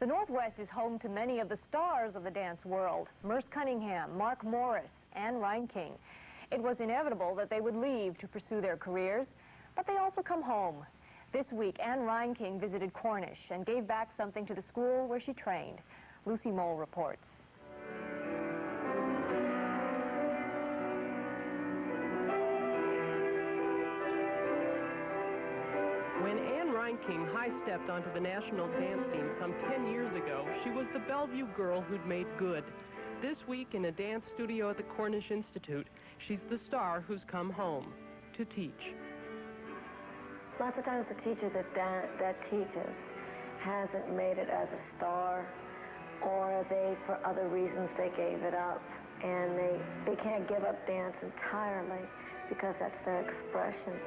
The Northwest is home to many of the stars of the dance world: Merce Cunningham, Mark Morris, and Reinking. It was inevitable that they would leave to pursue their careers, but they also come home. This week, Anne Reinking visited Cornish and gave back something to the school where she trained. Lucy Mole reports. When Anne Reinking high-stepped onto the national dance scene some 10 years ago, she was the Bellevue girl who'd made good. This week in a dance studio at the Cornish Institute, she's the star who's come home to teach. Lots of times the teacher that teaches hasn't made it as a star, or for other reasons, they gave it up. And they can't give up dance entirely because that's their expression,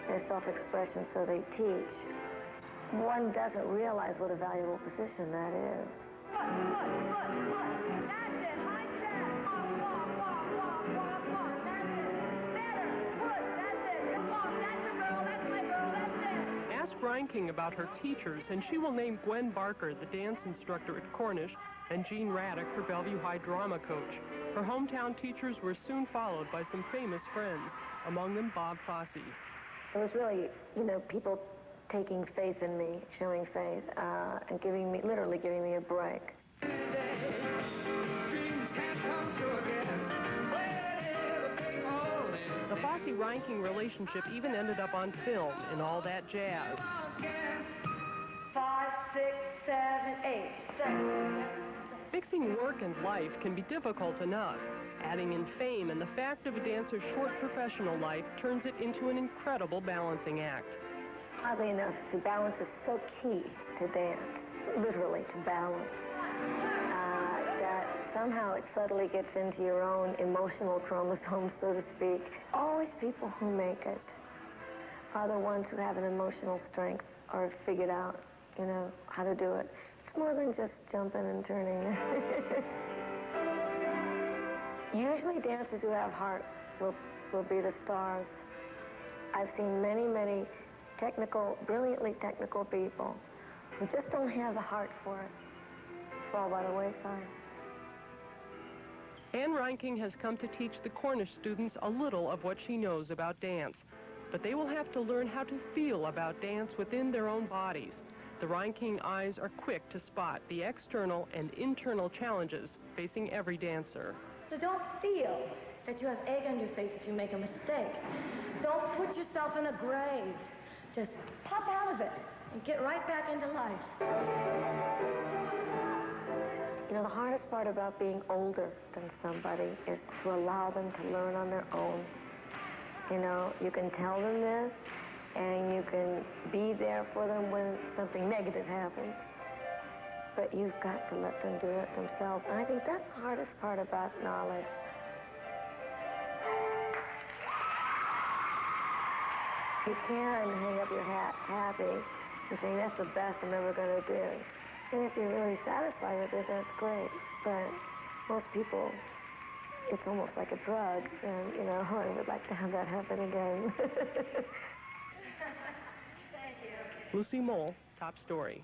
their self-expression, so they teach. One doesn't realize what a valuable position that is. Foot. That's it. High chest. Walk. That's it. Better. Push. That's it. Come on. That's the girl. That's my girl. That's it. Ask Reinking about her teachers, and she will name Gwen Barker, the dance instructor at Cornish, and Jean Raddick, her Bellevue High drama coach. Her hometown teachers were soon followed by some famous friends, among them Bob Fosse. It was really, people taking faith in me, showing faith, and literally giving me a break. The Fosse-Reinking relationship even ended up on film in All That Jazz. 5, 6, 7, 8, 7. Mixing work and life can be difficult enough. Adding in fame and the fact of a dancer's short professional life turns it into an incredible balancing act. Oddly enough, see, balance is so key to dance, literally to balance, that somehow it subtly gets into your own emotional chromosomes, so to speak. Always people who make it are the ones who have an emotional strength or have figured out, how to do it. It's more than just jumping and turning. Usually dancers who have heart will be the stars. I've seen many brilliantly technical people who just don't have the heart for it, fall by the wayside. Anne Reinking has come to teach the Cornish students a little of what she knows about dance, but they will have to learn how to feel about dance within their own bodies. The Reinking eyes are quick to spot the external and internal challenges facing every dancer. So don't feel that you have egg on your face if you make a mistake. Don't put yourself in a grave. Just pop out of it and get right back into life. The hardest part about being older than somebody is to allow them to learn on their own. You can tell them this, and you can be there for them when something negative happens. But you've got to let them do it themselves. And I think that's the hardest part about knowledge. You can hang up your hat happy and say, that's the best I'm ever going to do. And if you're really satisfied with it, that's great. But most people, it's almost like a drug. And, I would like to have that happen again. Lucy Mole, Top Story.